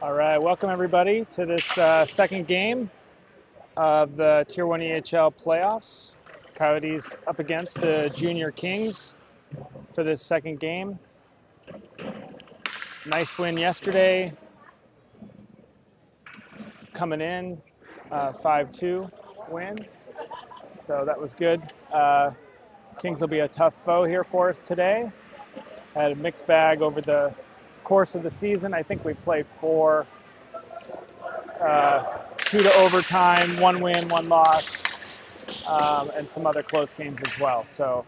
All right, welcome everybody to this second game of the Tier 1 EHL playoffs. Coyotes up against the Junior Kings for this second game. Nice win yesterday, coming in 5-2 win, so that was good. Kings will be a tough foe here for us today. Had a mixed bag over the course of the season. I think we played 4, 2 to overtime, 1 win, 1 loss, and some other close games as well. So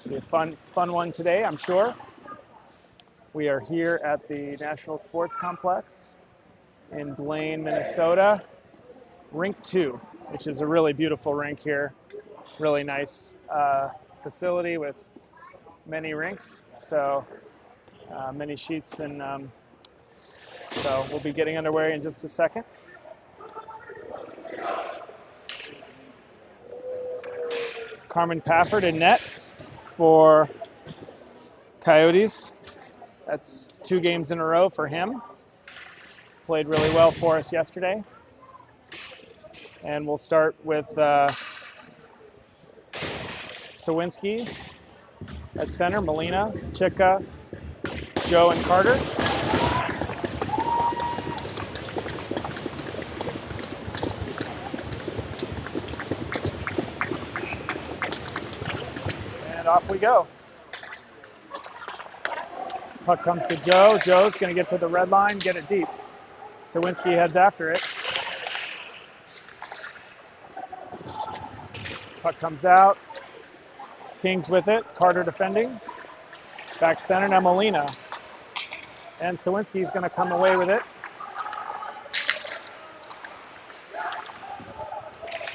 be a fun one today, I'm sure. We are here at the National Sports Complex in Blaine, Minnesota, Rink 2, which is a really beautiful rink here. Really nice facility with many rinks, so many sheets, and so we'll be getting underway in just a second. Carmen Pafford in net for Coyotes. That's 2 games in a row for him. Played really well for us yesterday. And we'll start with Sawinski at center, Molina, Chika, Joe, and Carter. And off we go. Puck comes to Joe. Joe's going to get to the red line, get it deep. Sawinski heads after it. Puck comes out. Kings with it. Carter defending. Back center, now Molina. And Sawinski's going to come away with it.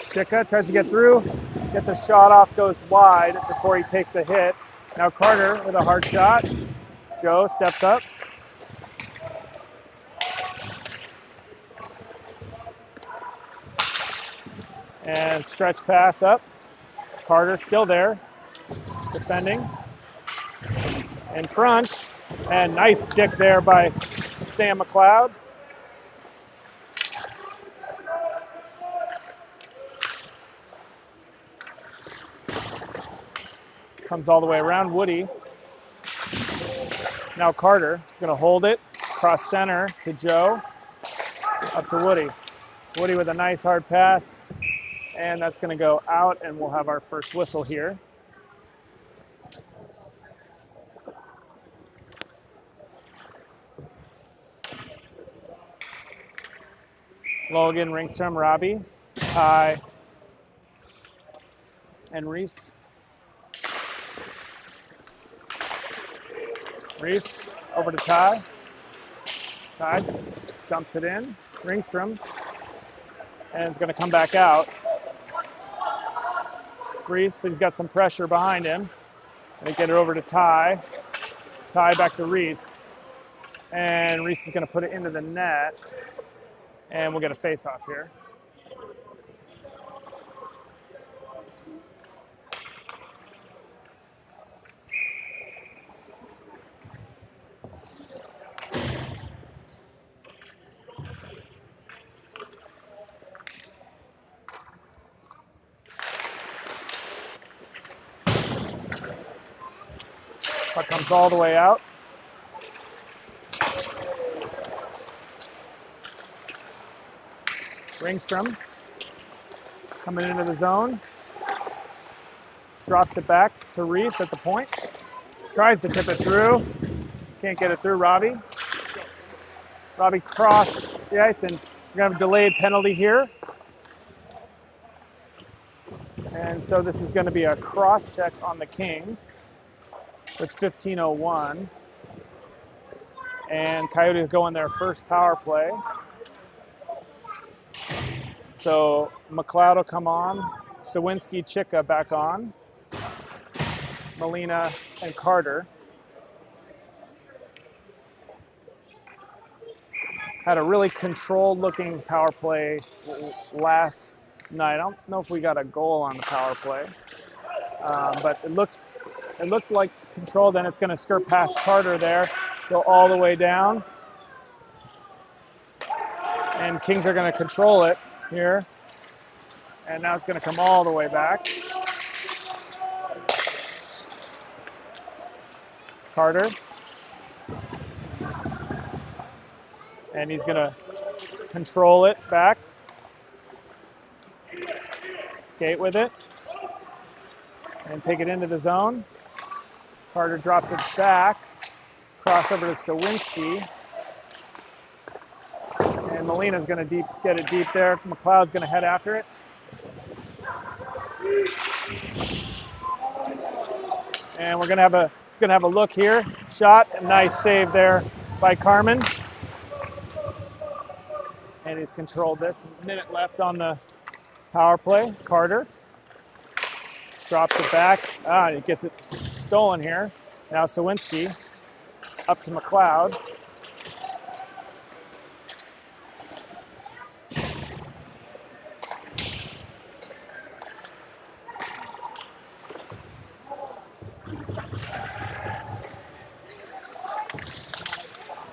Chika tries to get through. Gets a shot off, goes wide before he takes a hit. Now Carter with a hard shot. Joe steps up. And stretch pass up. Carter still there, defending. In front, and nice stick there by Sam McLeod. Comes all the way around, Woody. Now Carter is going to hold it, cross center to Joe, up to Woody. Woody with a nice hard pass, and that's going to go out, and we'll have our first whistle here. Logan, Ringstrom, Robbie, Ty, and Reese. Reese over to Ty. Ty dumps it in. Ringstrom. And it's going to come back out. Reese, but he's got some pressure behind him. Going to get it over to Ty. Ty back to Reese. And Reese is going to put it into the net. And we'll get a face-off here. Puck comes all the way out. Ringstrom coming into the zone. Drops it back to Reese at the point. Tries to tip it through. Can't get it through, Robbie. Robbie crossed the ice, and we're going to have a delayed penalty here. And so this is going to be a cross check on the Kings with 15:01. And Coyotes go in their first power play. So McLeod will come on. Sawinski, Chika back on. Molina and Carter. Had a really controlled looking power play last night. I don't know if we got a goal on the power play, but it looked like control. Then it's going to skirt past Carter there. go all the way down. And Kings are going to control it here. And now it's going to come all the way back. Carter. And he's going to control it back. Skate with it. And take it into the zone. Carter drops it back. Crossover to Sawinski. And Molina's going to get it deep there. McLeod's going to head after it. And it's going to have a look here. Shot, a nice save there by Carmen. And he's controlled this. Minute left on the power play. Carter drops it back. He gets it stolen here. Now Sawinski up to McLeod.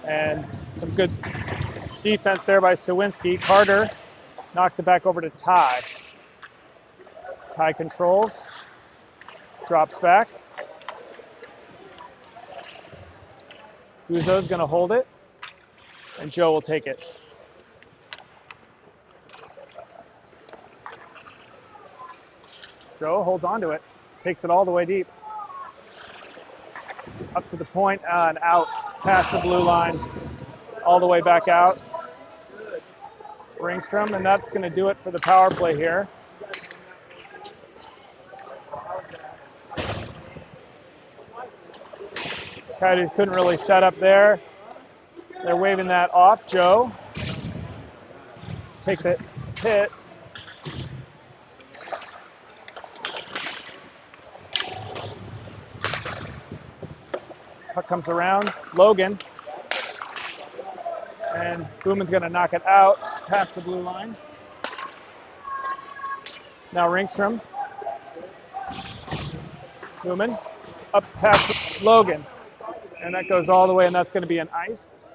And some good defense there by Sawinski. Carter knocks it back over to Ty. Ty controls, drops back. Guzzo's going to hold it, and Joe will take it. Joe holds on to it, takes it all the way deep. Up to the point and out past the blue line, all the way back out. Ringstrom, and that's going to do it for the power play here. Coyotes couldn't really set up there. They're waving that off. Joe takes it, hit. Puck comes around. Logan. And Booman's going to knock it out past the blue line. Now Ringstrom. Booman up past Logan. And that goes all the way, and that's going to be an ice.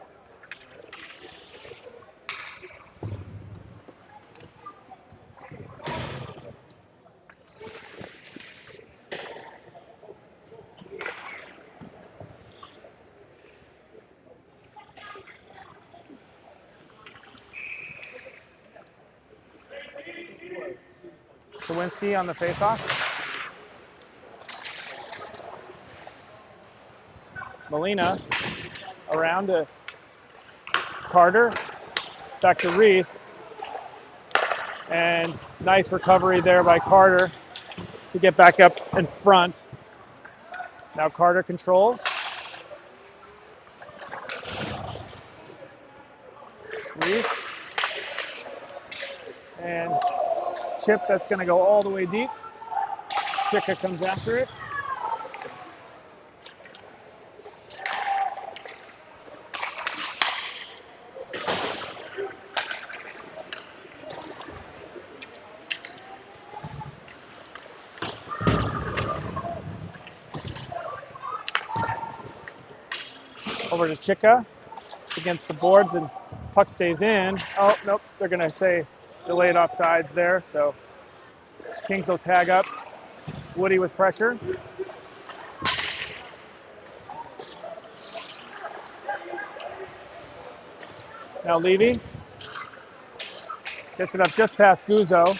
Sawinski on the faceoff. Molina around to Carter, back to Reese. And nice recovery there by Carter to get back up in front. Now Carter controls. Reese. And chip that's going to go all the way deep. Chicka comes after it. Over to Chicka against the boards, and puck stays in. Oh, nope, they're going to say delayed offsides there, so Kings will tag up. Woody with pressure. Now Levy gets it up just past Guzzo.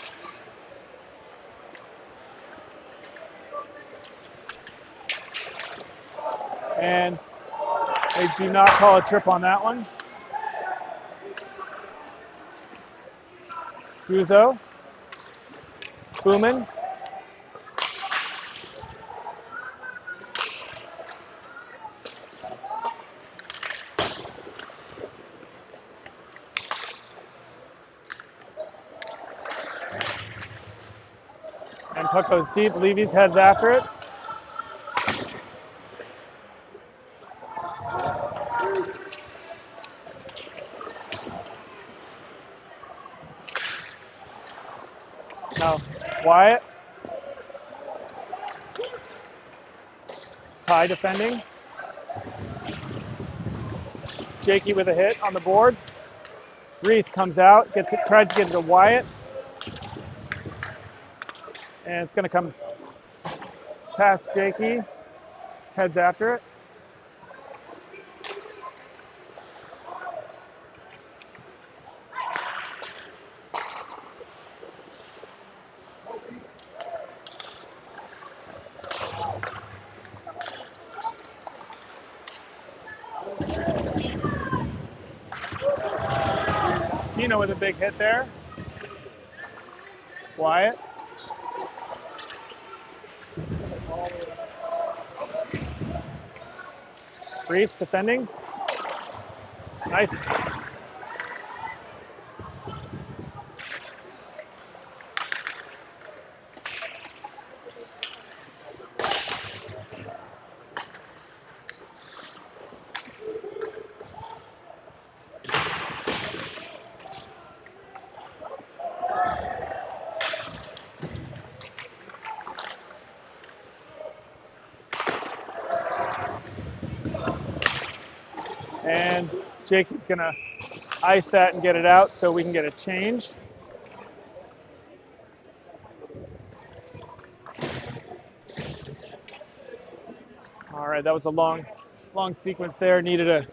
And they do not call a trip on that one. Guzzo. Booman. And puck goes deep. Levy's heads after it. Now, Wyatt. Ty defending. Jakey with a hit on the boards. Reese comes out, tried to get it to Wyatt. And it's going to come past Jakey. Heads after it. Tino with a big hit there. Wyatt. Reese defending. Nice. And Jakey's gonna ice that and get it out so we can get a change. All right, that was a long sequence there. Needed a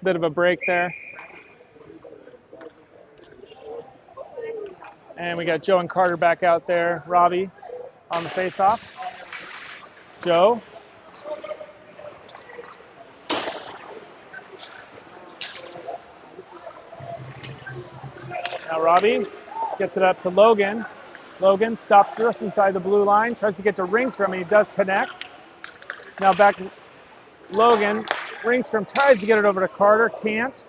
bit of a break there. And we got Joe and Carter back out there. Robbie on the face-off. Joe. Now Robbie gets it up to Logan. Logan stops first inside the blue line, tries to get to Ringstrom, and he does connect. Now back to Logan. Ringstrom tries to get it over to Carter, can't.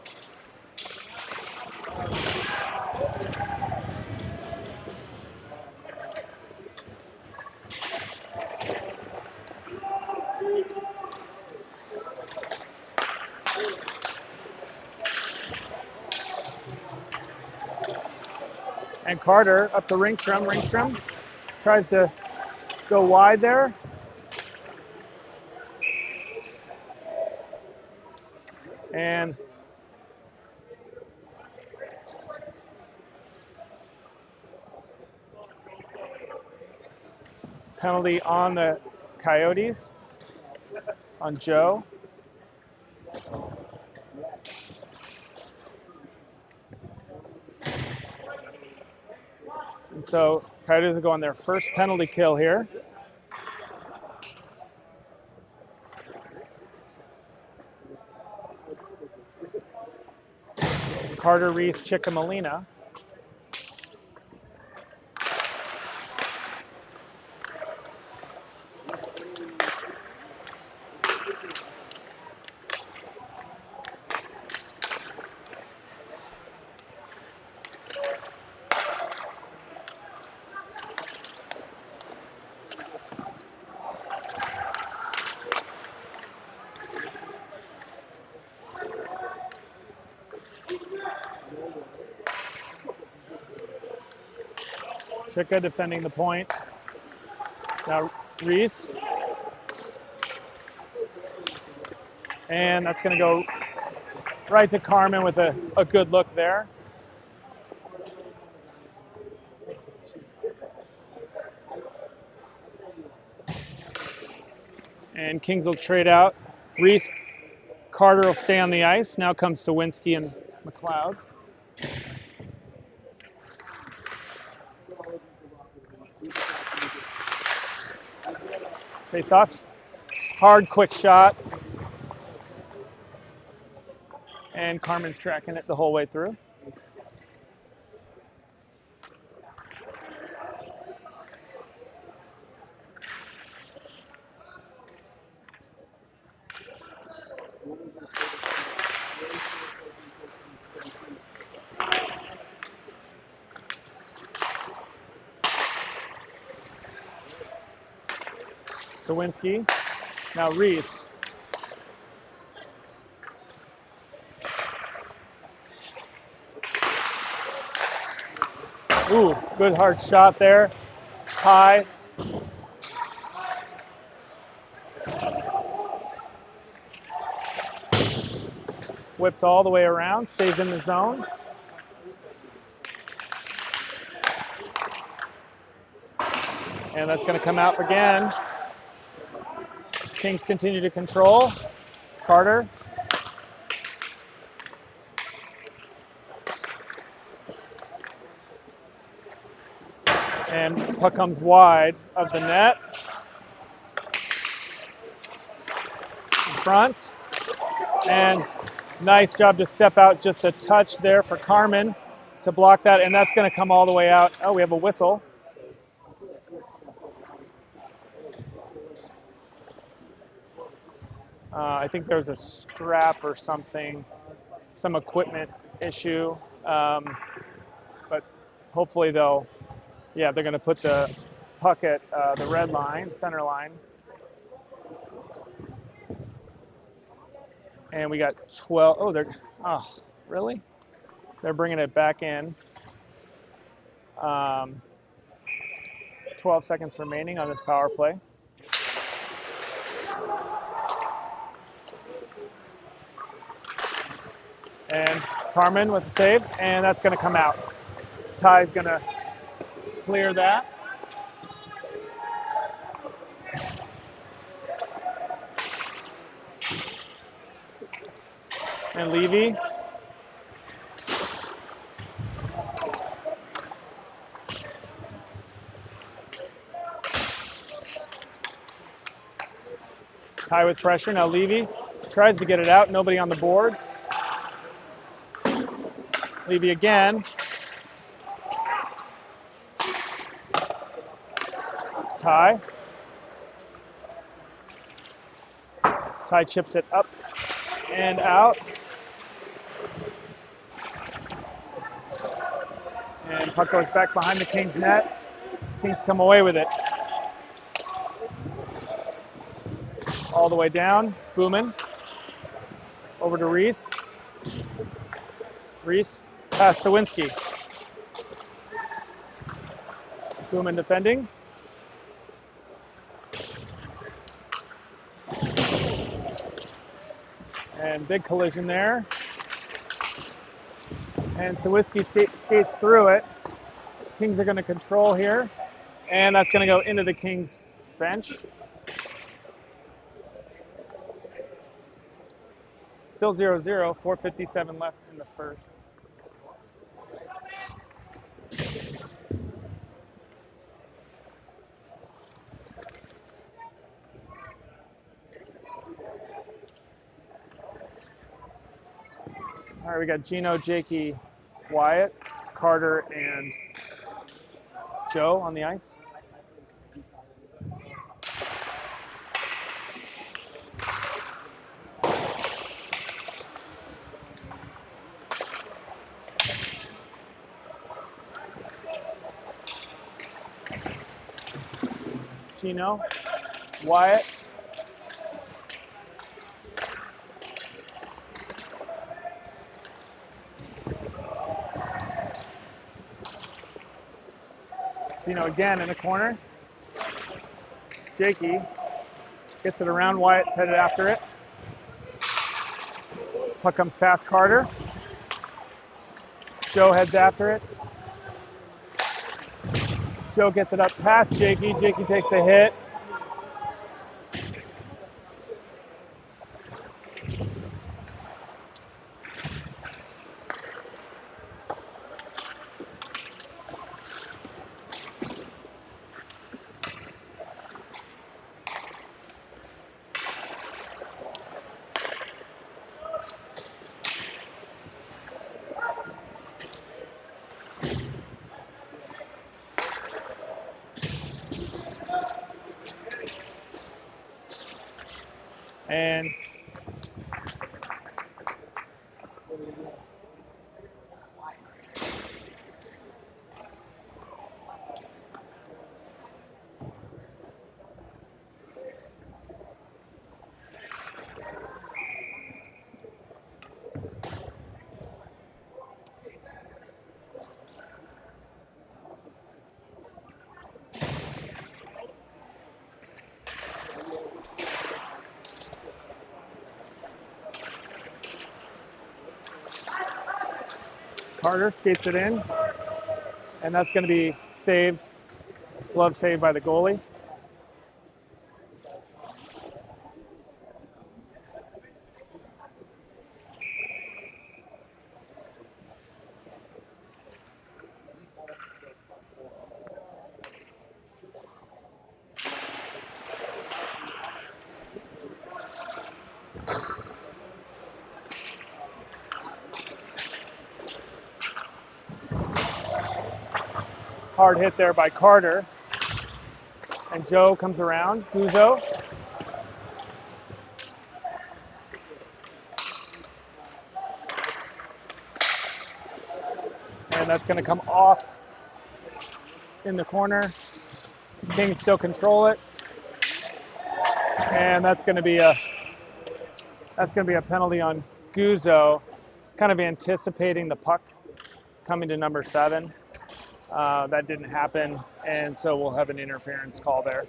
And Carter up to Ringstrom. Ringstrom tries to go wide there. And penalty on the Coyotes, on Joe. And so Coyotes will go on their first penalty kill here. Carter, Reese, Chickamolina. Chicka defending the point. Now Reese. And that's going to go right to Carmen with a good look there. And Kings will trade out. Reese, Carter will stay on the ice. Now comes Sawinski and McLeod. Face off. Hard, quick shot. And Carmen's tracking it the whole way through. Sawinski. Now Reese. Ooh, good hard shot there. High. Whips all the way around, stays in the zone. And that's going to come out again. Kings continue to control. Carter. And puck comes wide of the net. In front. And nice job to step out just a touch there for Carmen to block that. And that's going to come all the way out. Oh, we have a whistle. I think there's a strap or something, some equipment issue. But hopefully they're going to put the puck at the red line, center line. And we got 12. Really? They're bringing it back in. 12 seconds remaining on this power play. And Carmen with the save, and that's going to come out. Ty's going to clear that. And Levy. Ty with pressure. Now Levy tries to get it out. Nobody on the boards. Levy again. Ty. Ty chips it up and out. And puck goes back behind the Kings net. Kings come away with it. All the way down. Booman. Over to Reese. Reese past Sawinski. Booman defending. And big collision there. And Sawinski skates through it. Kings are going to control here. And that's going to go into the Kings bench. Still 0-0, 4:57 left in the first. All right, we got Gino, Jakey, Wyatt, Carter, and Joe on the ice. Gino, Wyatt, Gino again in the corner. Jakey gets it around. Wyatt's headed after it. Puck comes past Carter. Joe heads after it. Joe gets it up past Jakey. Jakey takes a hit. And Carter skates it in, and that's going to be saved, glove saved by the goalie. Hard hit there by Carter. And Joe comes around, Guzzo. And that's going to come off in the corner. Kings still control it. And that's going to be a penalty on Guzzo, kind of anticipating the puck coming to number 7. That didn't happen, and so we'll have an interference call there.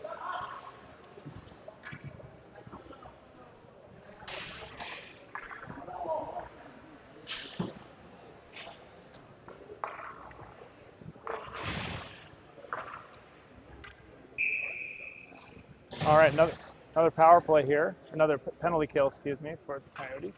All right, another power play here, another penalty kill, excuse me, for the Coyotes.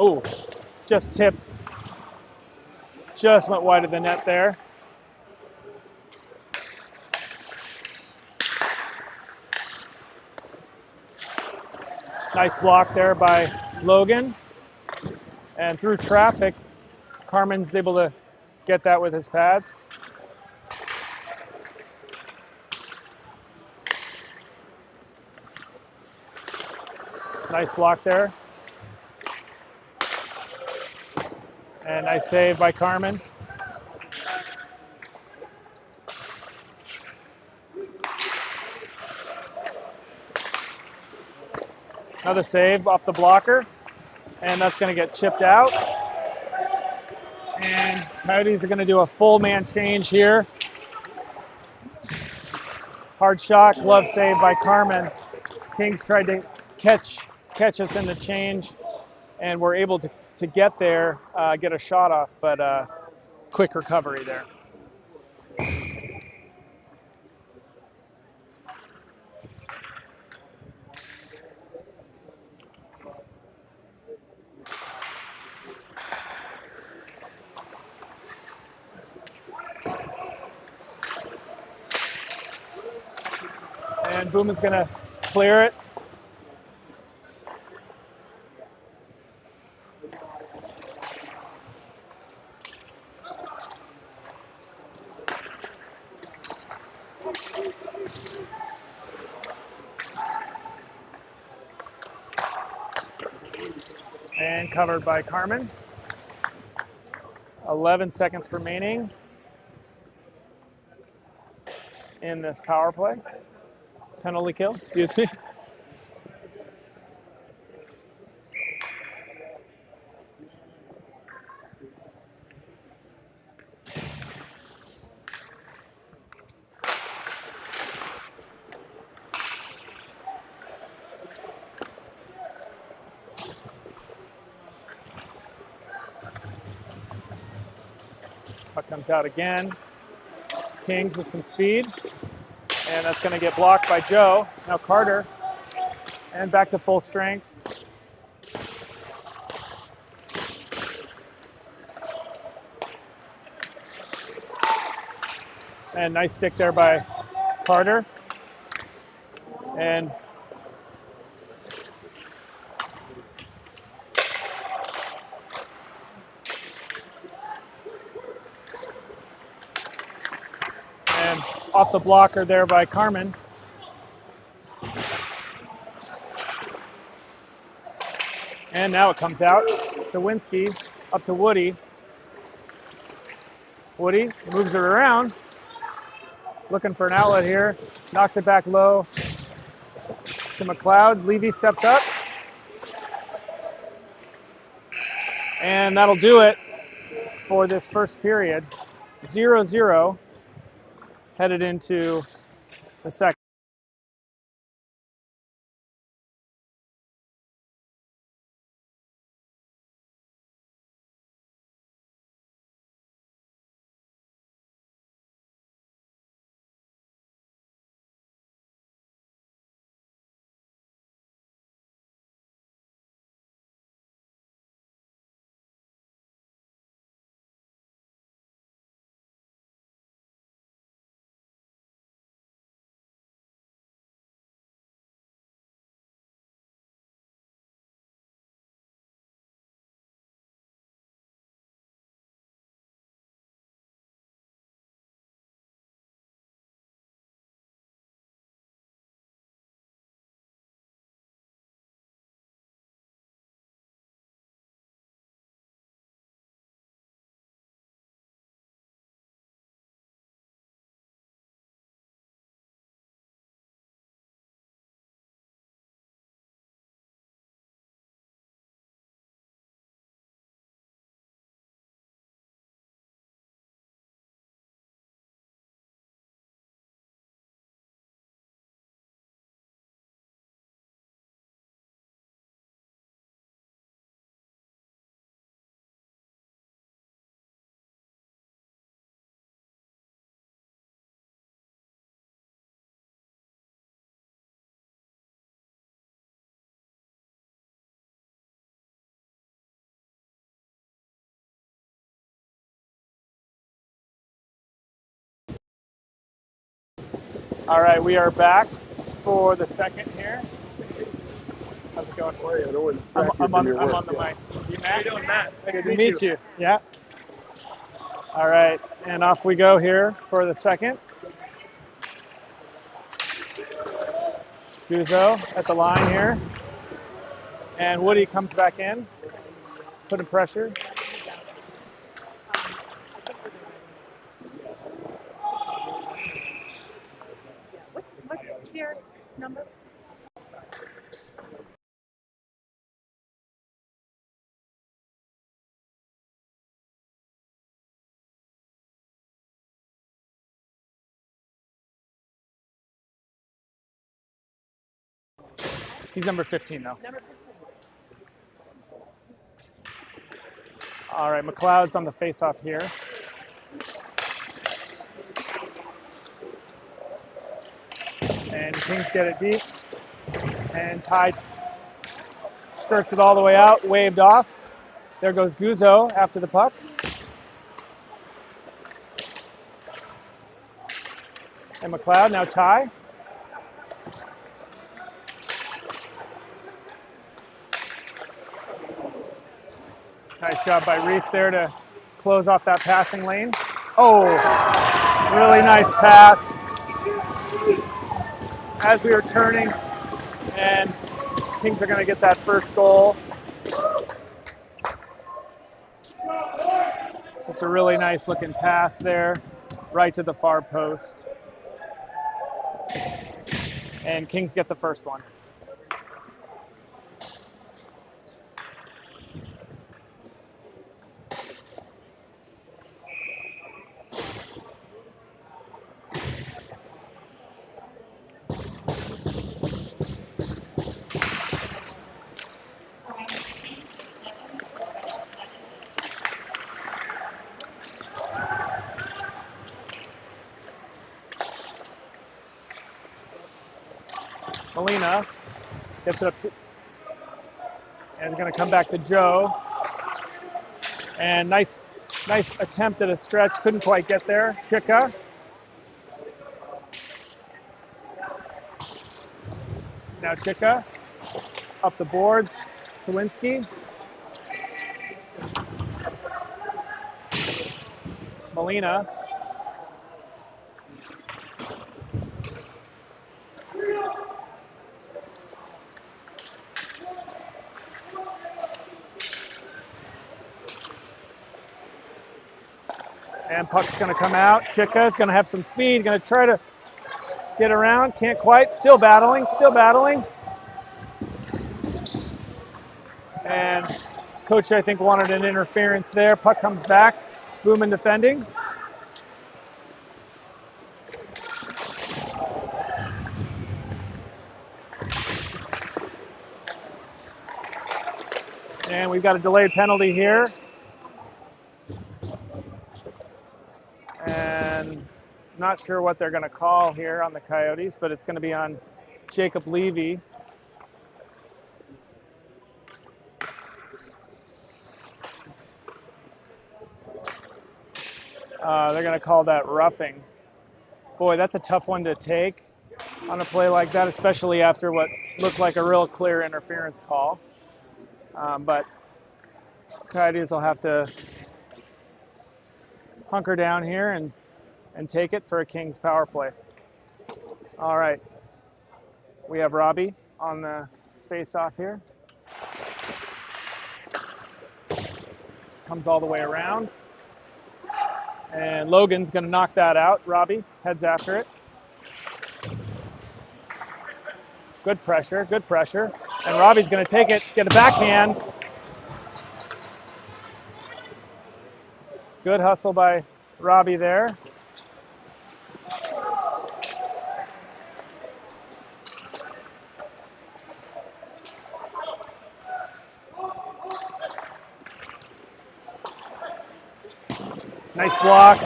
Oh, just tipped. Just went wide of the net there. Nice block there by Logan. And through traffic, Carmen's able to get that with his pads. Nice block there. And nice save by Carmen. Another save off the blocker. And that's going to get chipped out. And Coyotes are going to do a full man change here. Hard shot, glove save by Carmen. Kings tried to catch us in the change, and we're able to get there, get a shot off, but quick recovery there. And Booman's going to clear it. And covered by Carmen. 11 seconds remaining in this power play. Penalty kill, excuse me. Puck comes out again. Kings with some speed. And that's going to get blocked by Joe. Now Carter. And back to full strength. And nice stick there by Carter. And off the blocker there by Carmen. And now it comes out. Sawinski up to Woody. Woody moves it around, looking for an outlet here. Knocks it back low to McLeod. Levy steps up. And that'll do it for this first period. 0-0 headed into the second. All right, we are back for the second here. How's it going? I'm on the mic. You Matt? How you doing, Matt? Nice Good to meet you. Yeah. All right, and off we go here for the second. Guzzo at the line here. And Woody comes back in, putting pressure. What's Derek's number? He's number 15, though. Number 15. All right, McLeod's on the face-off here. And Kings get it deep. And Ty skirts it all the way out, waved off. There goes Guzzo after the puck. And McLeod, now Ty. Nice job by Reese there to close off that passing lane. Oh, really nice pass as we were turning, and Kings are going to get that first goal. Just a really nice looking pass there, right to the far post. And Kings get the first one. Molina gets it up to, and going to come back to Joe. And nice attempt at a stretch, couldn't quite get there. Chika. Now Chika up the boards. Sawinski. Molina. And puck's going to come out. Chika's going to have some speed, going to try to get around. Can't quite. Still battling, still battling. And coach, I think, wanted an interference there. Puck comes back. Boomin defending. And we've got a delayed penalty here. And not sure what they're going to call here on the Coyotes, but it's going to be on Jacob Levy. They're going to call that roughing. Boy, that's a tough one to take on a play like that, especially after what looked like a real clear interference call. But Coyotes will have to hunker down here and take it for a Kings power play. All right. We have Robbie on the face-off here. Comes all the way around. And Logan's going to knock that out. Robbie heads after it. Good pressure, good pressure. And Robbie's going to take it, get a backhand. Good hustle by Robbie there. Nice block.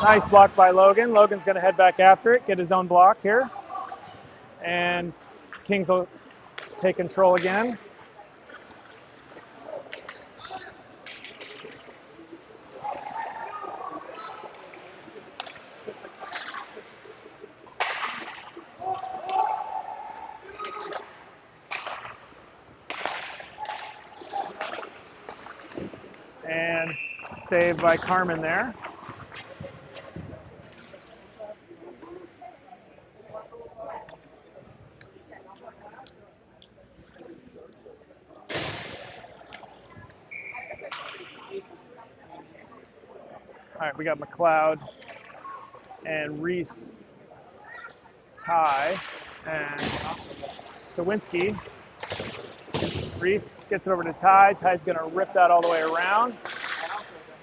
Nice block by Logan. Logan's going to head back after it, get his own block here. And Kings will take control again. And saved by Carmen there. All right, we got McLeod and Reese tie and Sawinski. Reese gets it over to Ty. Ty's going to rip that all the way around.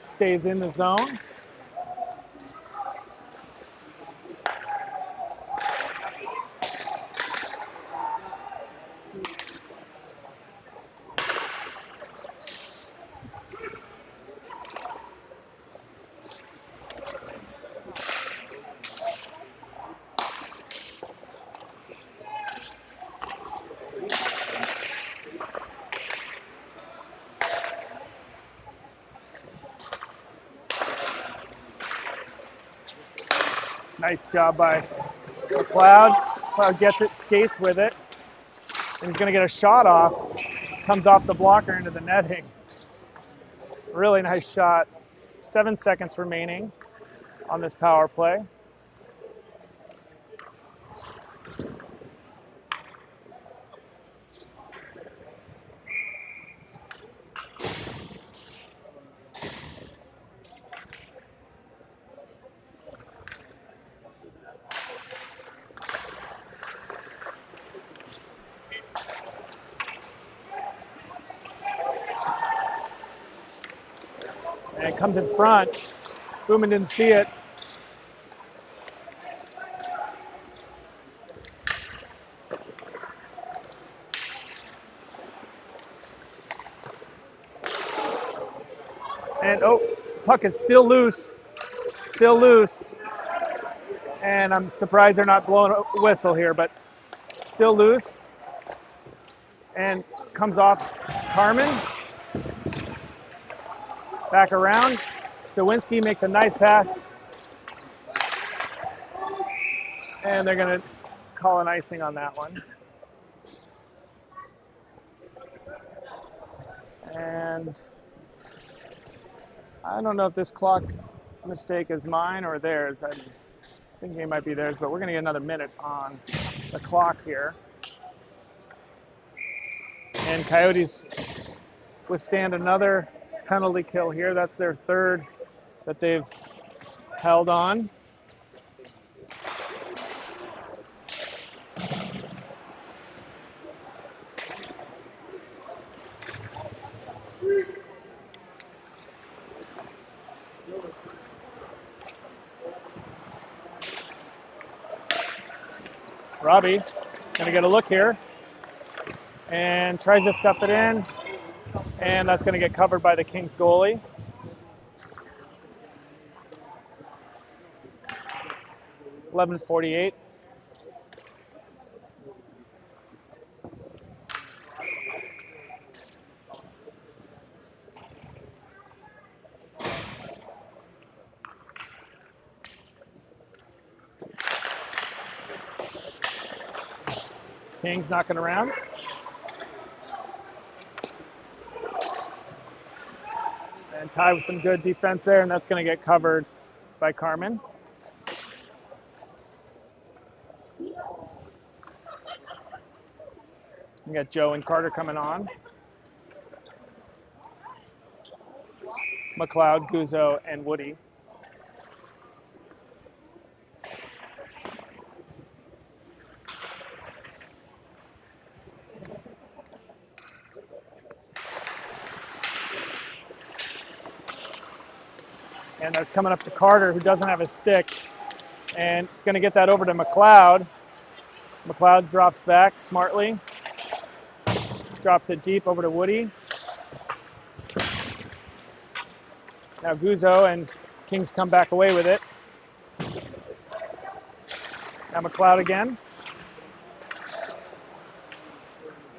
Stays in the zone. Nice job by McLeod. McLeod gets it, skates with it, and he's going to get a shot off. Comes off the blocker into the netting. Really nice shot. 7 seconds remaining on this power play. And it comes in front. Boomin didn't see it. And oh, puck is still loose. Still loose. And I'm surprised they're not blowing a whistle here, but still loose. And comes off Carmen. Back around. Sawinski makes a nice pass. And they're going to call an icing on that one. And I don't know if this clock mistake is mine or theirs. I'm thinking it might be theirs, but we're going to get another minute on the clock here. And Coyotes withstand another penalty kill here. That's their third that they've held on. Robbie gonna get a look here and tries to stuff it in, and that's gonna get covered by the Kings goalie. .11:48. Kings knocking around. And Ty with some good defense there, and that's going to get covered by Carmen. We got Joe and Carter coming on. McLeod, Guzzo, and Woody. And that's coming up to Carter, who doesn't have his stick. And it's going to get that over to McLeod. McLeod drops back smartly. Drops it deep over to Woody. Now Guzzo and Kings come back away with it. Now McLeod again.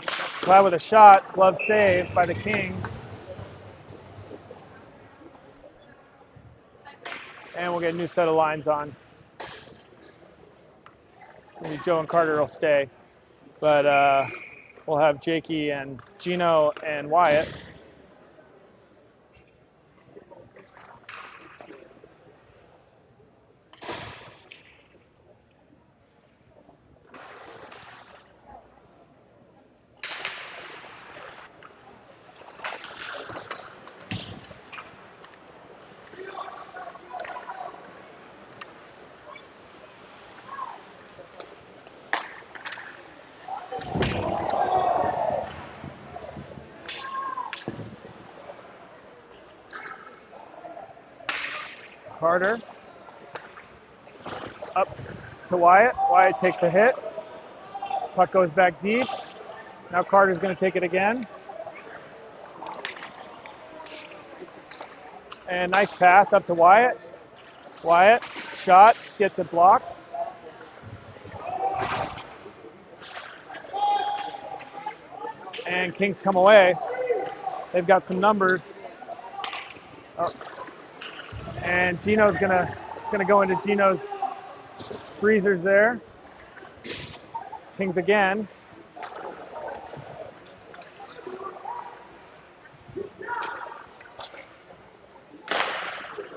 McLeod with a shot, glove save by the Kings. And we'll get a new set of lines on. Maybe Joe and Carter will stay. But we'll have Jakey and Gino and Wyatt. Carter up to Wyatt. Wyatt takes a hit. Puck goes back deep. Now Carter's going to take it again. And nice pass up to Wyatt. Wyatt, shot, gets it blocked. And Kings come away. They've got some numbers. Oh. And Gino's gonna go into Gino's breezers there. Kings again.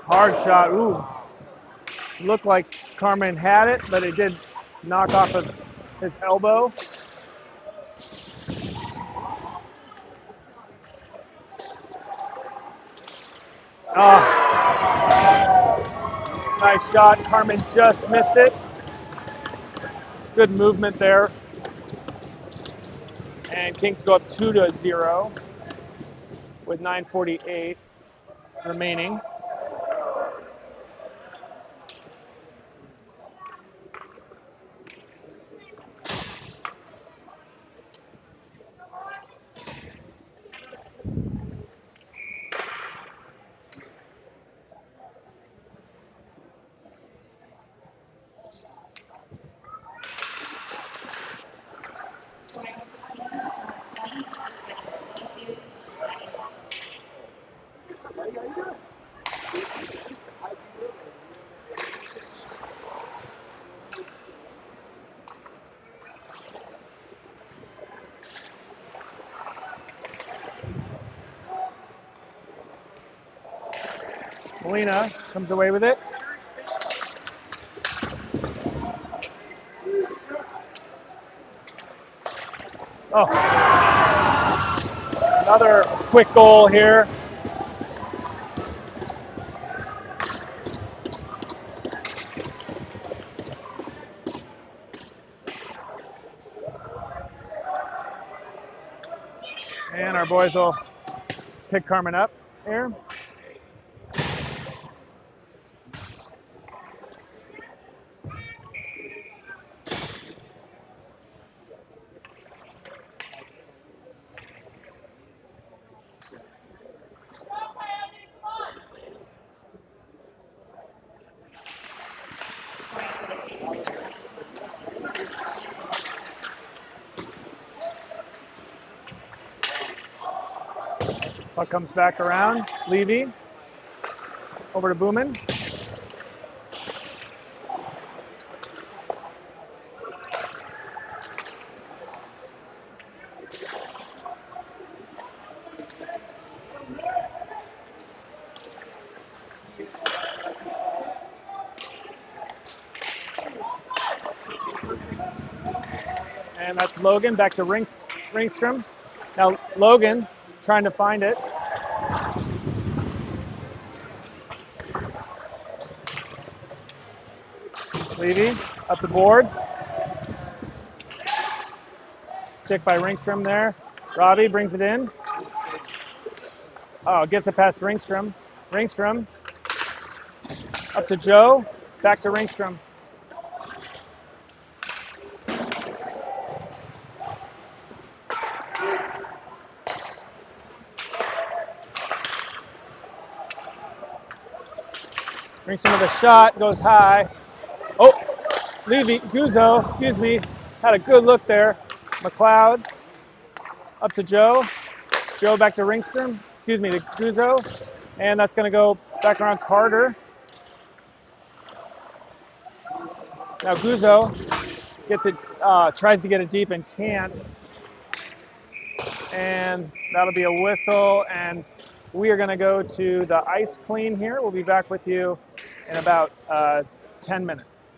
Hard shot. Ooh. Looked like Carmen had it, but it did knock off of his elbow. Oh. Nice shot. Carmen just missed it. Good movement there. And Kings go up 2-0 with 9:48 remaining. Molina comes away with it. Oh, another quick goal here. our boys will pick Carmen up here. Puck comes back around. Levy over to Booman. And that's Logan back to Ringstrom. Now Logan trying to find it. Levy up the boards. Stick by Ringstrom there. Robbie brings it in. Oh, gets it past Ringstrom. Ringstrom up to Joe. Back to Ringstrom. Ringstrom with a shot, goes high. Oh, Levy, Guzzo, excuse me, had a good look there. McLeod up to Joe. Joe back to Ringstrom, excuse me, to Guzzo. And that's going to go back around Carter. Now Guzzo gets it, tries to get it deep and can't. And that'll be a whistle. And we are going to go to the ice clean here. We'll be back with you in about 10 minutes.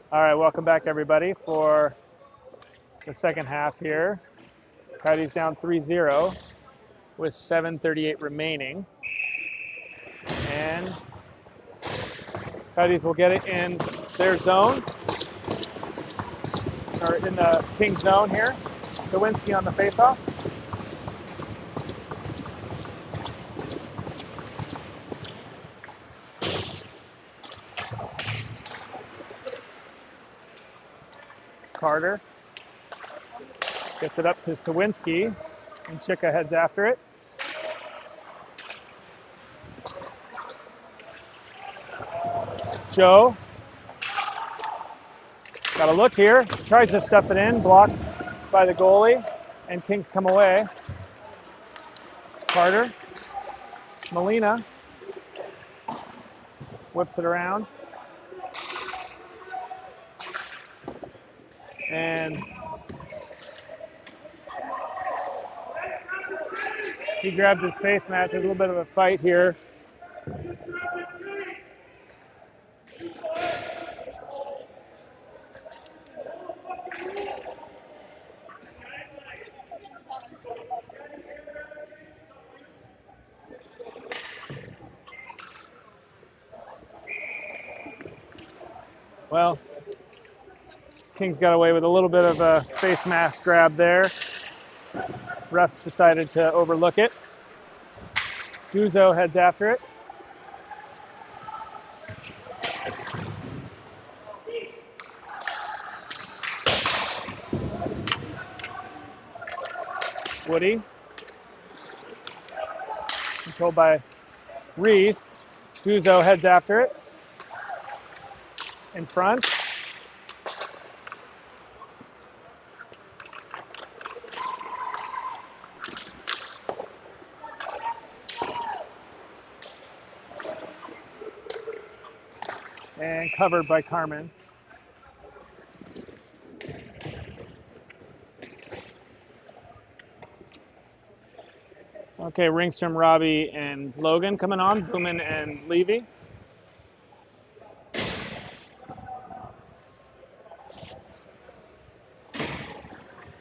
All right, welcome back everybody for the second half here. Coyotes down 3-0 with 7:38 remaining. And Coyotes will get it in their zone, or in the Kings zone here. Sawinski on the faceoff. Carter gets it up to Sawinski, and Chika heads after it. Joe, got a look here, tries to stuff it in, blocked by the goalie, and Kings come away. Carter, Molina, whips it around. And he grabbed his face mask. There's a little bit of a fight here. Well, Kings got away with a little bit of a face mask grab there. Refs decided to overlook it. Guzzo heads after it. Woody. Controlled by Reese. Guzzo heads after it. In front. And covered by Carmen. Okay, Ringstrom, Robbie, and Logan coming on. Booman and Levy.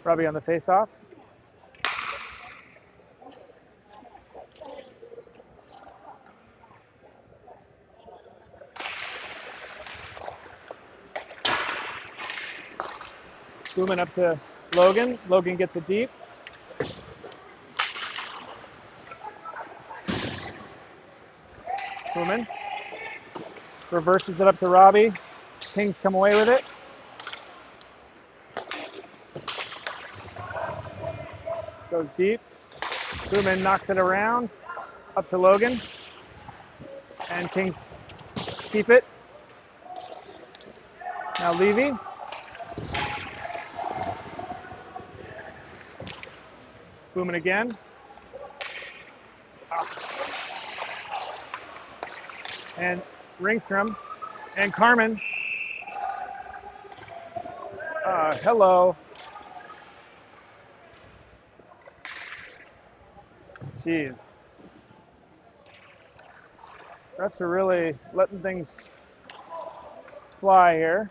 Robbie on the face-off. Booman up to Logan. Logan gets it deep. Booman reverses it up to Robbie. Kings come away with it. Goes deep. Booman knocks it around up to Logan. And Kings keep it. Now Levy. Booman again. And Ringstrom and Carmen. Hello. Jeez. Refs are really letting things fly here.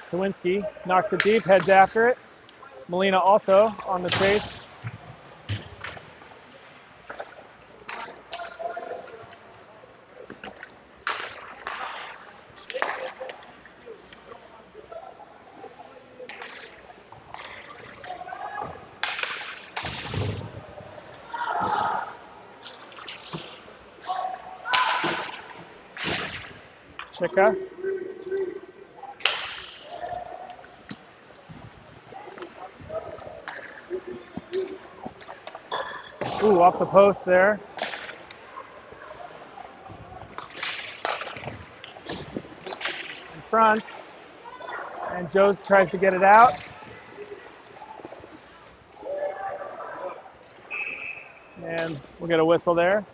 Sawinski knocks it deep, heads after it. Molina also on the chase. Chika. Ooh, off the post there. In front. And Joe tries to get it out. And we'll get a whistle there.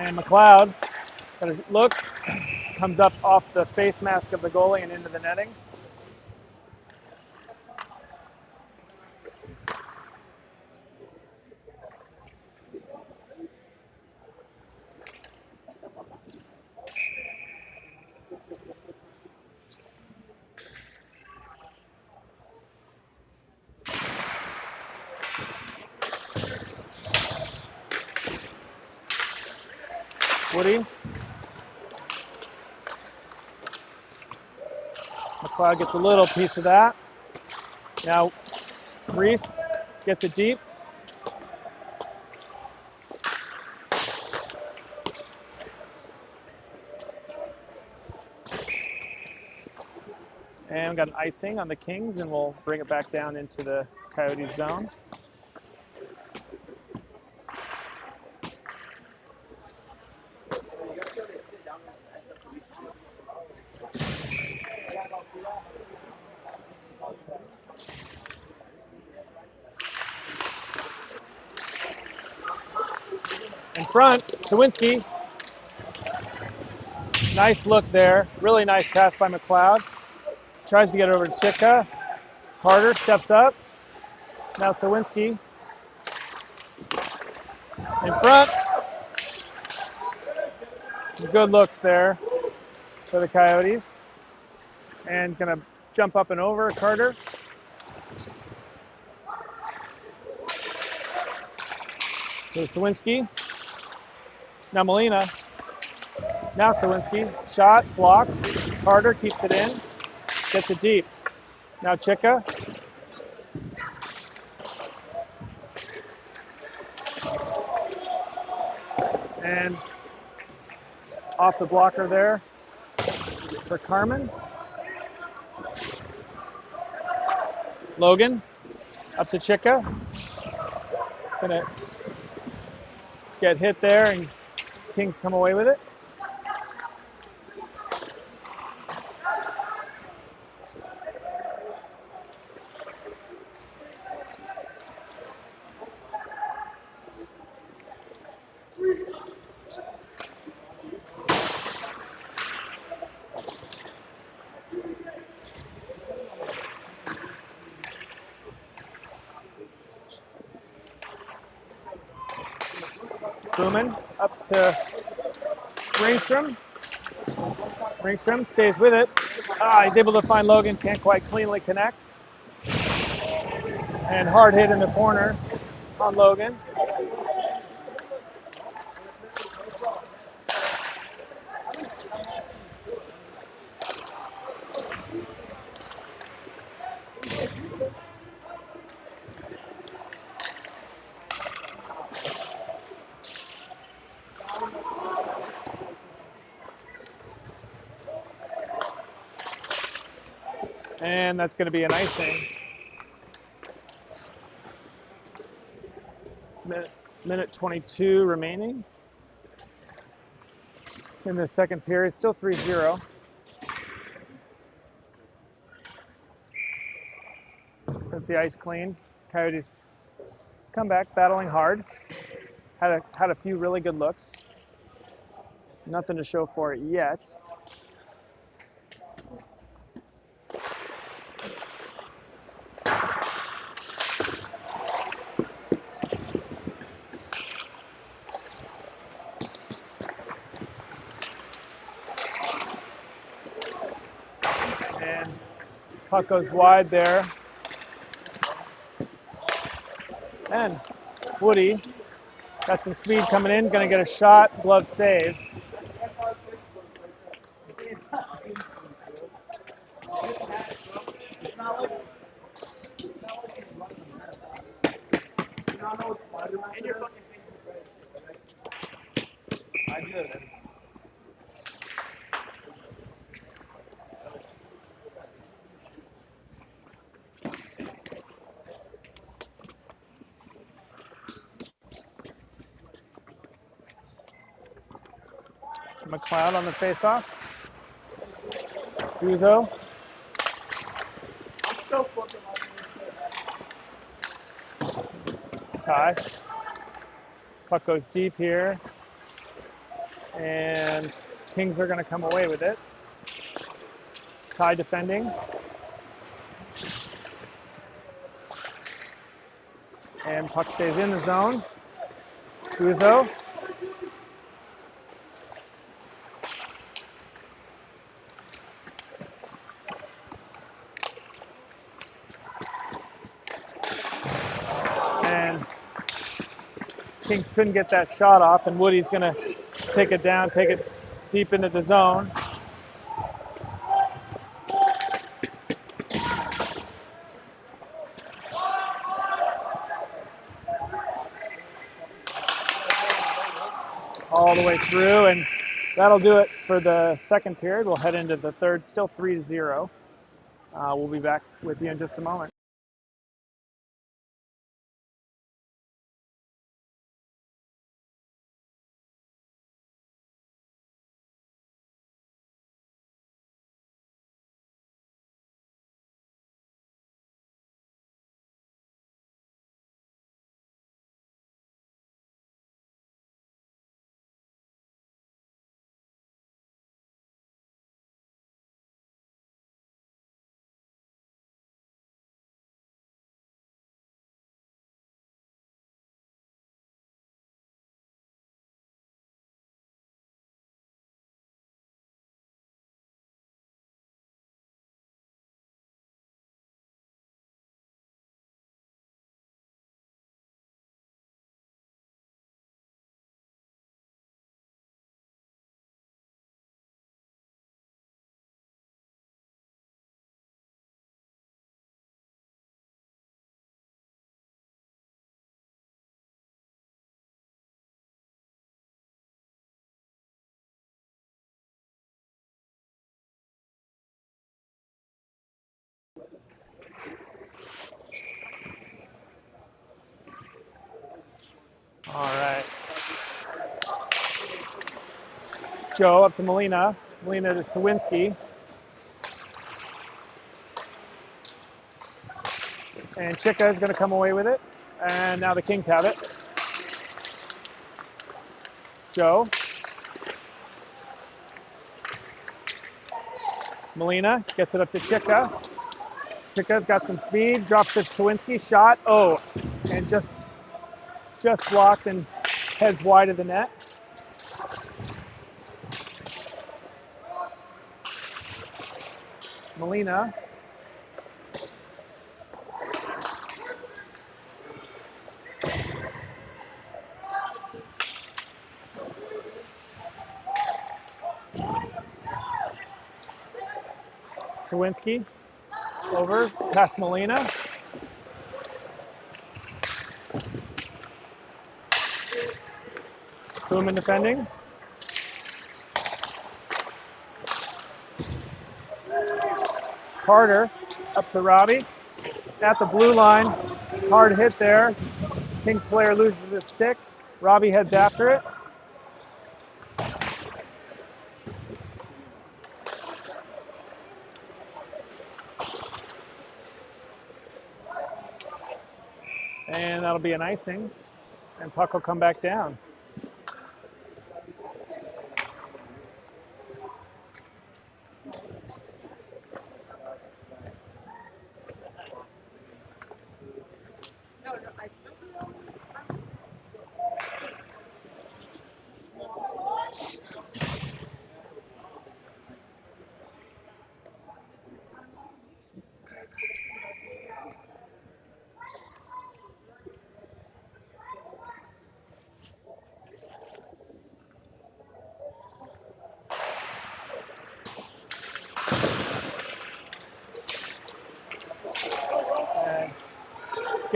And McLeod, got a look, comes up off the face mask of the goalie and into the netting. Woody. McLeod gets a little piece of that. Now Reese gets it deep. And we got an icing on the Kings, and we'll bring it back down into the Coyotes zone. In front, Sawinski. Nice look there. Really nice pass by McLeod. Tries to get over to Chika. Carter steps up. Now Sawinski. In front. Some good looks there for the Coyotes. And gonna jump up and over Carter. To Sawinski. Now Molina. Now Sawinski. Shot, blocked. Carter keeps it in. Gets it deep. Now Chika. And off the blocker there for Carmen. Logan. Up to Chika. Gonna get hit there, and Kings come away with it. Booman up to Ringstrom. Ringstrom stays with it. He's able to find Logan, can't quite cleanly connect. And hard hit in the corner on Logan. And that's going to be an icing. Minute 22 remaining in the second period. Still 3-0. Since the ice clean, Coyotes come back battling hard. Had a few really good looks. Nothing to show for it yet. Puck goes wide there. And Woody got some speed coming in, gonna get a shot, glove save. McLeod on the faceoff. Guzzo. Tie. Puck goes deep here. And Kings are going to come away with it. Tie defending. And puck stays in the zone. Guzzo. And Kings couldn't get that shot off, and Woody's going to take it down, take it deep into the zone. All the way through, and that'll do it for the second period. We'll head into the third, still 3-0. We'll be back with you in just a moment. All right. Joe up to Molina. Molina to Sawinski. And Chica is going to come away with it. And now the Kings have it. Joe. Molina gets it up to Chica. Chica's got some speed. Drops to Sawinski. Shot. Oh, and just blocked and heads wide of the net. Molina. Sawinski over past Molina. Booman defending. Carter up to Robbie at the blue line. Hard hit there. Kings player loses his stick. Robbie heads after it. And that'll be an icing. And puck will come back down.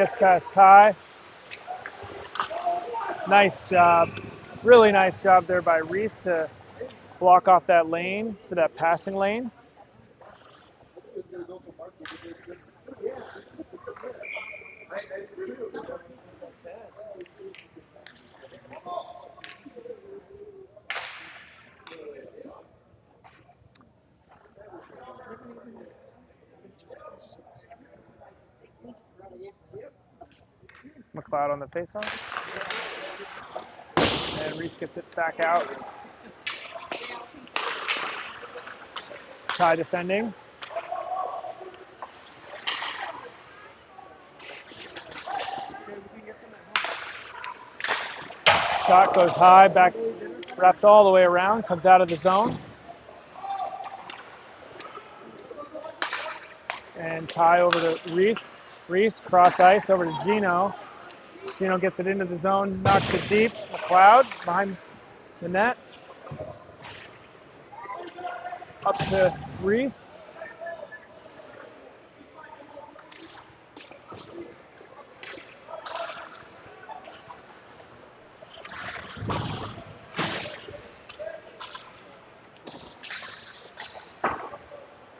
gets past Ty. Nice job. Really nice job there by Reese to block off that lane for that passing lane. McLeod on the faceoff. And Reese gets it back out. Ty defending. Shot goes high, back, wraps all the way around, comes out of the zone. And Ty over to Reese. Reese, cross ice over to Gino. Gino gets it into the zone, knocks it deep. McLeod behind the net. Up to Reese.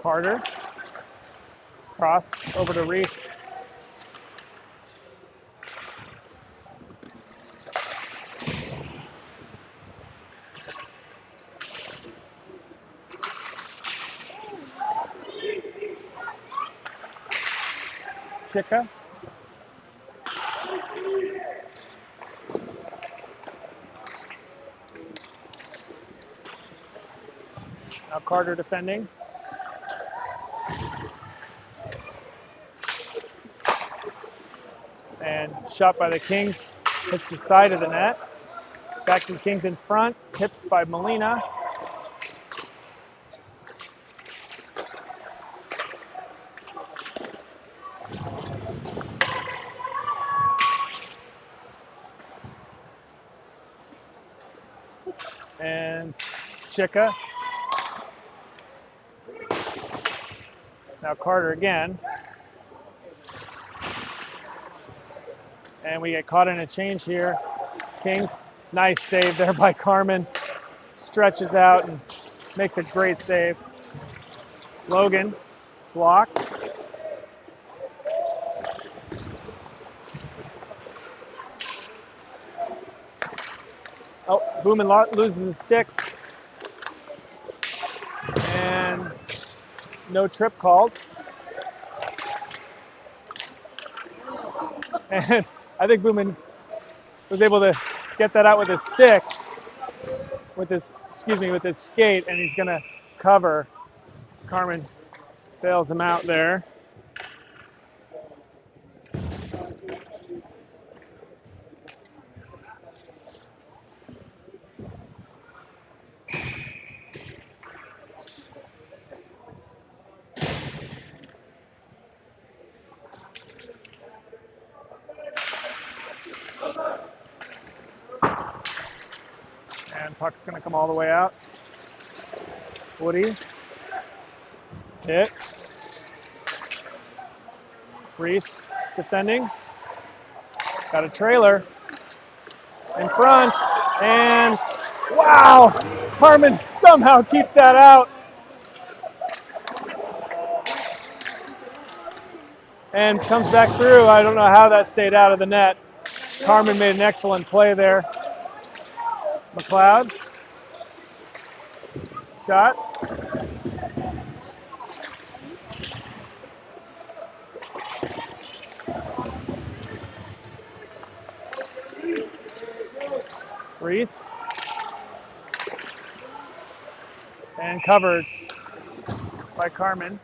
Carter. Cross over to Reese. Chica. Now Carter defending. And shot by the Kings, hits the side of the net. Back to the Kings in front, tipped by Molina. And Chica. Now Carter again. And we get caught in a change here. Kings, nice save there by Carmen. Stretches out and makes a great save. Logan, blocked. Oh, Booman loses his stick. And no trip called. And I think Booman was able to get that out with his stick, with his skate, and he's gonna cover. Carmen bails him out there. And puck's gonna come all the way out. Woody. Hit. Reese defending. Got a trailer. In front. And wow! Carmen somehow keeps that out. And comes back through. I don't know how that stayed out of the net. Carmen made an excellent play there. McLeod. Shot. Reese. And covered by Carmen.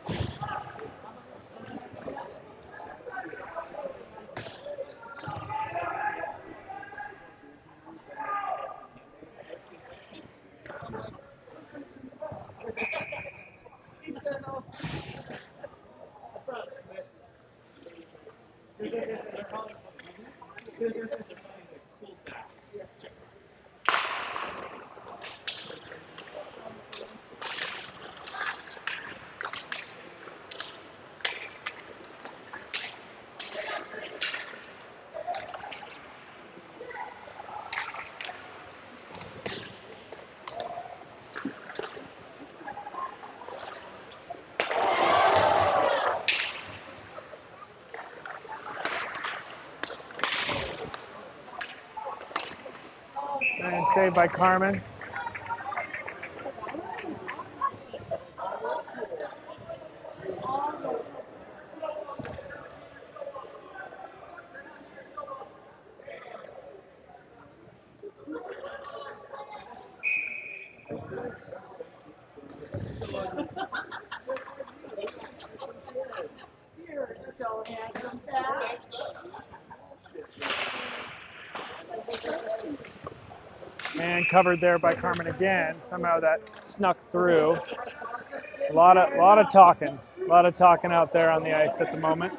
Saved by Carmen. You're so handsome, Pat. And covered there by Carmen again. Somehow that snuck through. A lot of talking out there on the ice at the moment.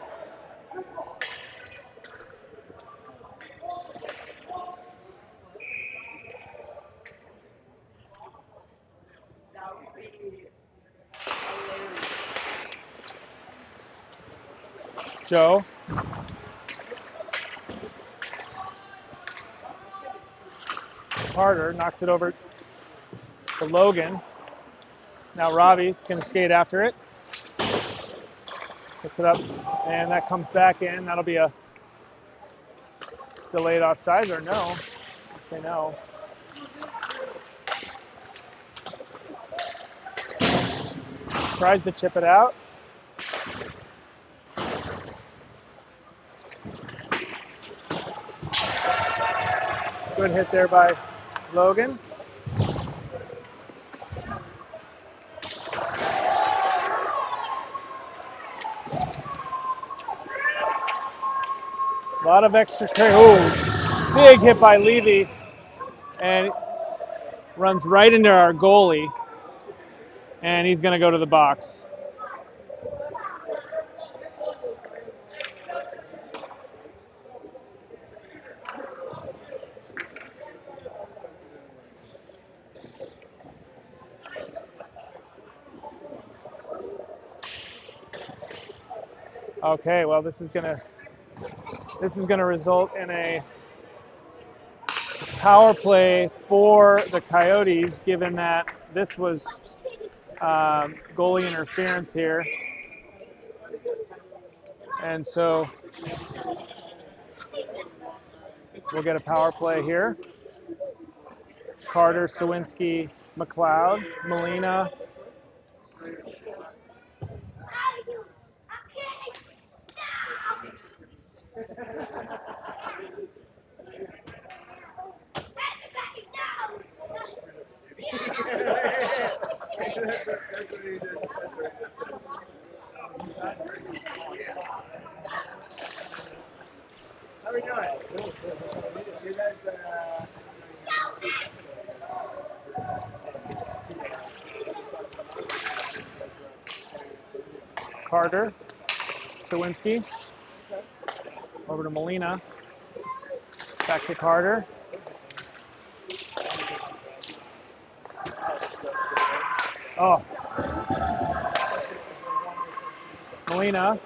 Joe. Carter knocks it over to Logan. Now Robbie's going to skate after it. Puts it up, and that comes back in. That'll be a delayed offside, or no? I'll say no. Tries to chip it out. Good hit there by Logan. A lot of extra carry. Oh, big hit by Levy. And runs right into our goalie. And he's going to go to the box. Okay, well, this is gonna result in a power play for the Coyotes, given that this was goalie interference here, and so we'll get a power play here. Carter, Sawinski, McLeod, Molina. That's what he did. How are we doing? You guys, Carter, Sawinski, over to Molina, back to Carter. Oh, Molina,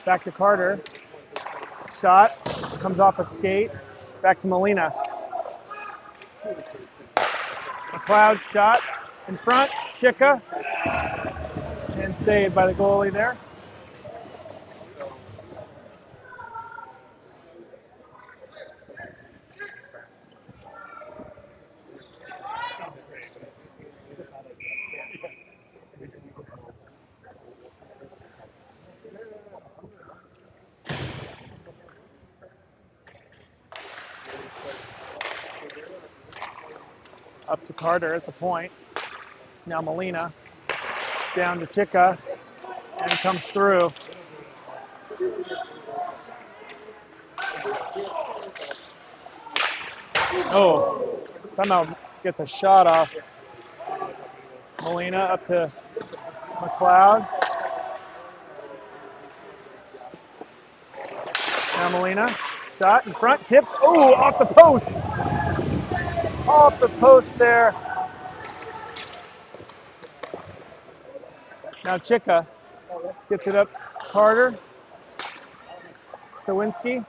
back to Carter. Shot, comes off a skate, back to Molina. McLeod shot in front, Chica, and saved by the goalie there. Up to Carter at the point. Now Molina down to Chica, and he comes through. Oh, somehow gets a shot off. Molina up to McLeod. Now Molina, shot in front, tipped. Oh, off the post. Off the post there. Now Chica gets it up. Carter. Sawinski.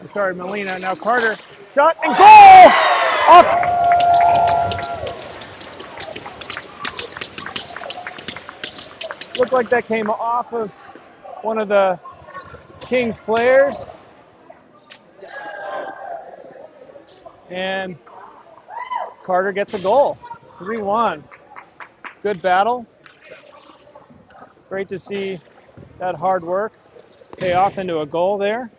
I'm sorry, Molina. Now Carter. Shot and goal! Off. Looked like that came off of one of the Kings players. And Carter gets a goal. 3-1. Good battle. Great to see that hard work pay off into a goal there.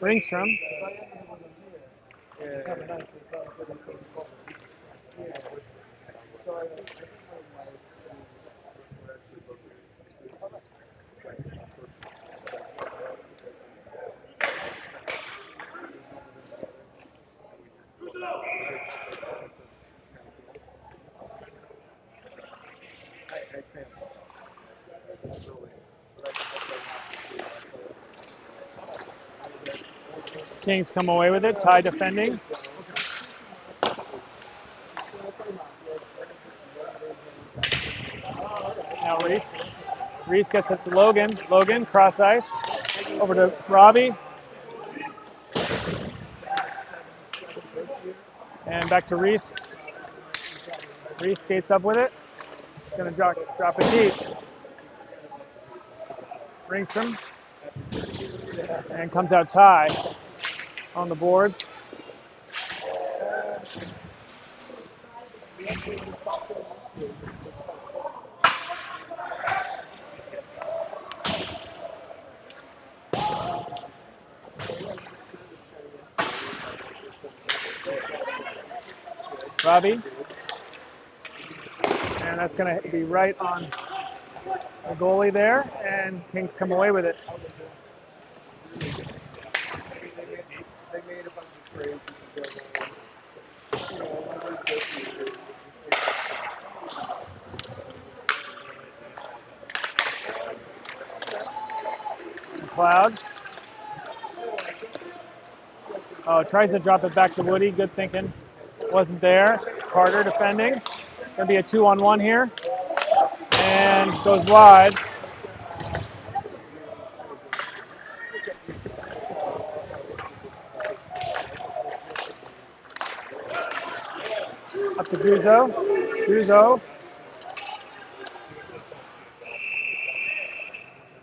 Ringstrom. Kings come away with it, tie defending. Now Reese. Reese gets it to Logan. Logan, cross ice. Over to Robbie. And back to Reese. Reese skates up with it. Gonna drop it deep. Ringstrom. And comes out Ty on the boards. Robbie. And that's going to be right on the goalie there, and Kings come away with it. They made a bunch of trades. McLeod. Oh, tries to drop it back to Woody. Good thinking. Wasn't there. Carter defending. Gonna be a 2-on-1 here. And goes wide. Up to Guzzo. Guzzo.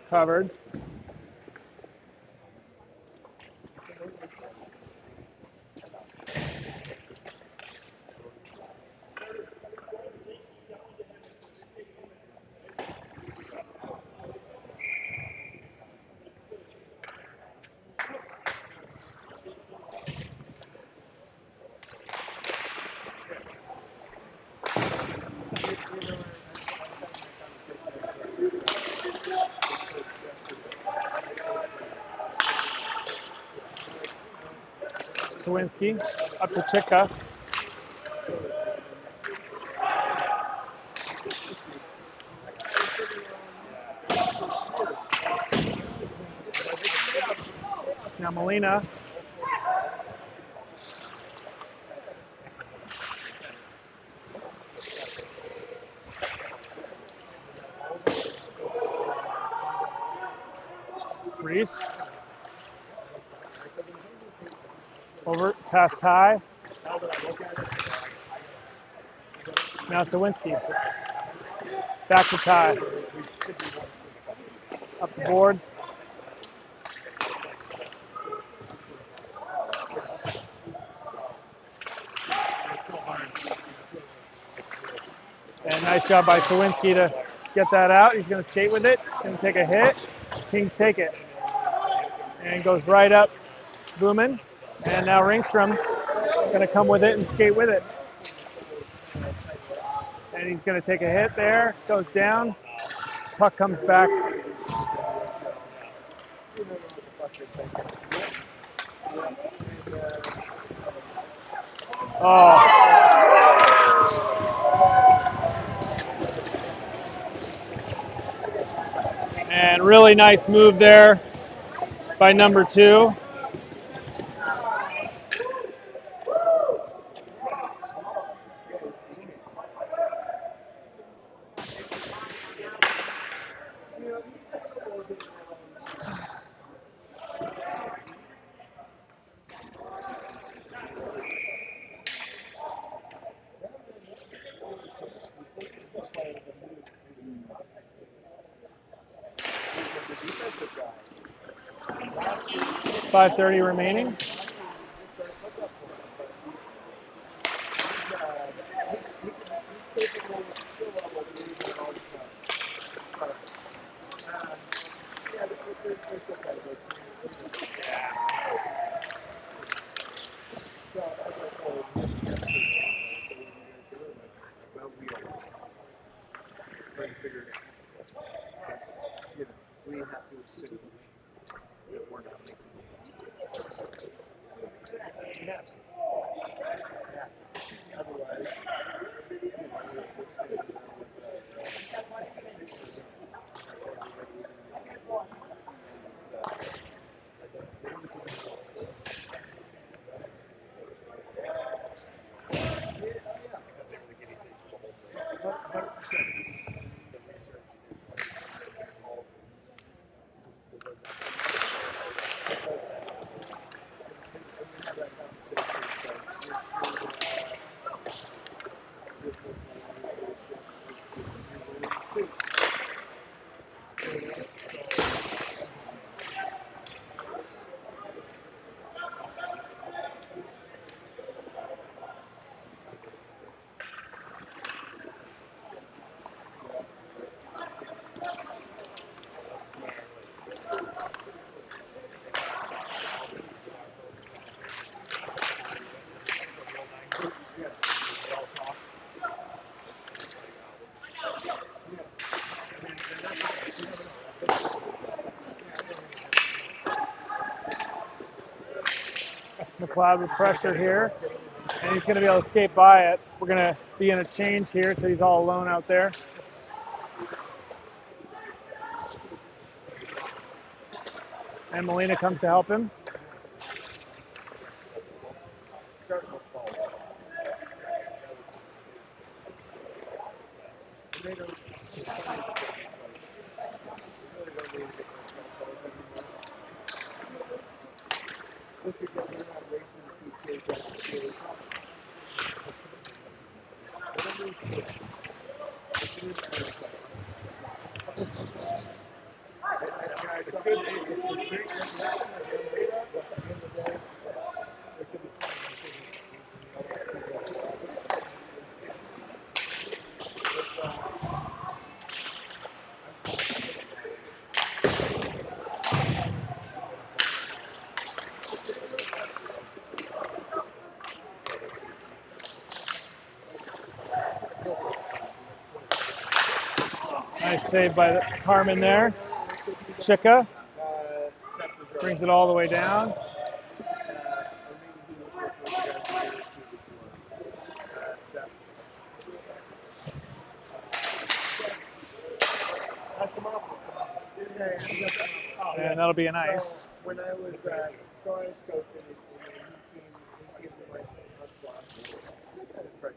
Covered. Sawinski up to Chika. Now Molina. Reese. Over past Ty. Now Sawinski. Back to Ty. Up the boards. And nice job by Sawinski to get that out. He's going to skate with it. Going to take a hit. Kings take it. And goes right up. Boomin. And now Ringstrom is going to come with it and skate with it. And he's going to take a hit there. Goes down. Puck comes back. Oh. And really nice move there by number 2. 5:30 remaining. Well, we are trying to figure it out. Because, we have to assume that we're not making yeah. Otherwise, we're sitting there McLeod with pressure here, and he's going to be able to skate by it. We're going to be in a change here, so he's all alone out there. And Molina comes to help him. Just because they're not racing to keep kids out of the field. It's an interesting place. It's good. It's very international. But at the end of the day, there could be Nice save by Carmen there. Chica brings it all the way down. And that'll be an ice. When I was coaching, he came to my class and tried to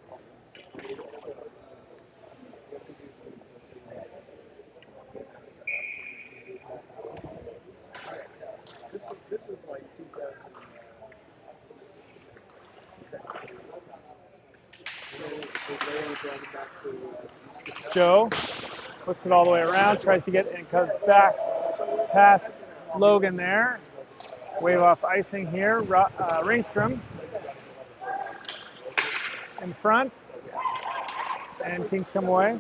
This was like 2000. Joe puts it all the way around, tries to get and comes back past Logan there. Wave off icing here. Ringstrom in front, and Kings come away.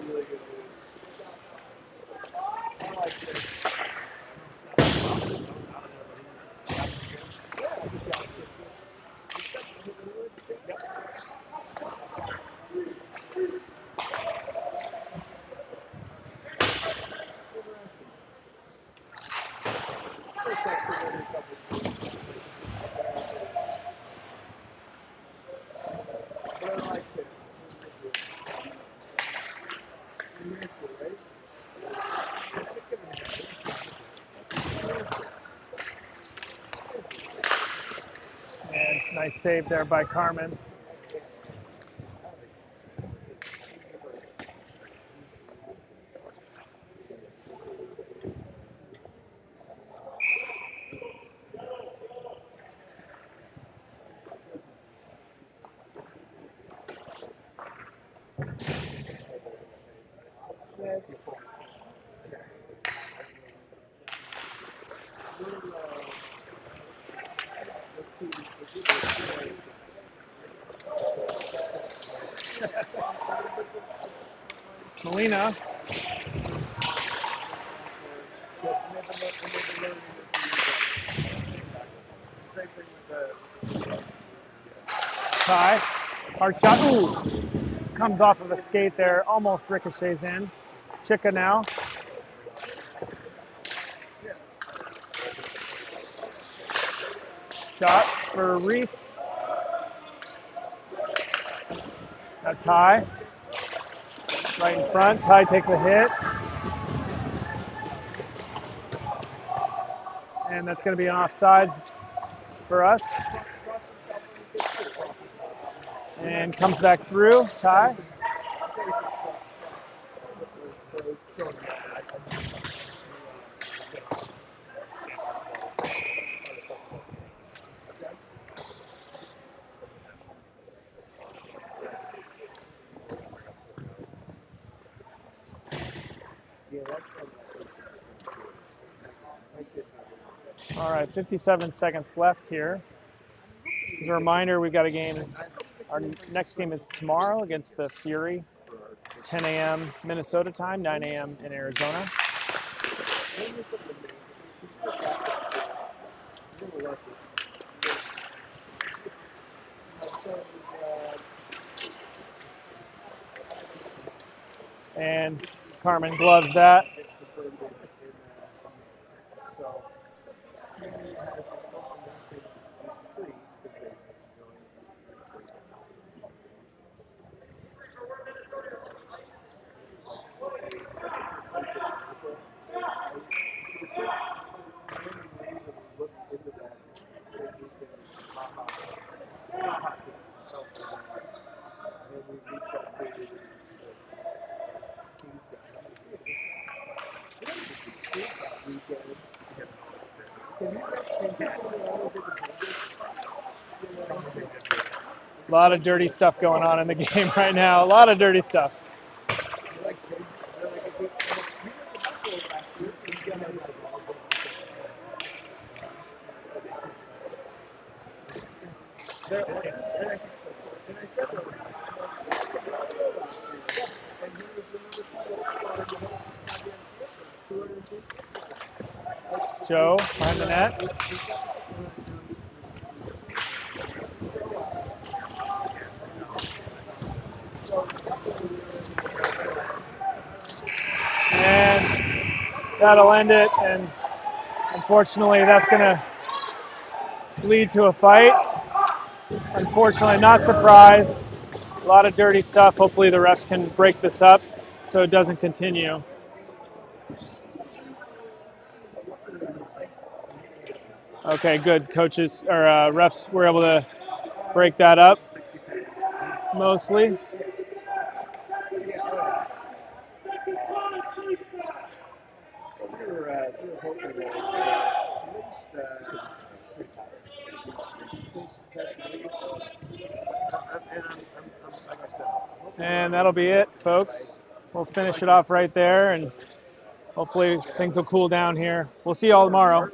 And nice save there by Carmen. Molina. Same thing with the. Ty. Hard shot. Ooh. Comes off of a skate there. Almost ricochets in. Chica now. Shot for Reese. Now Ty. Right in front. Ty takes a hit. And that's going to be an offsides for us. And comes back through. Ty. All right, 57 seconds left here. As a reminder, we've got a game. Our next game is tomorrow against the Fury, 10 a.m. Minnesota time, 9 a.m. in Arizona. And Carmen gloves that. A lot of dirty stuff going on in the game right now. A lot of dirty stuff. Joe behind the net. And that'll end it. And unfortunately, that's going to lead to a fight. Unfortunately, not surprised. A lot of dirty stuff. Hopefully the refs can break this up so it doesn't continue. Okay, good. Coaches or refs were able to break that up mostly. And that'll be it, folks. We'll finish it off right there, and hopefully things will cool down here. We'll see you all tomorrow.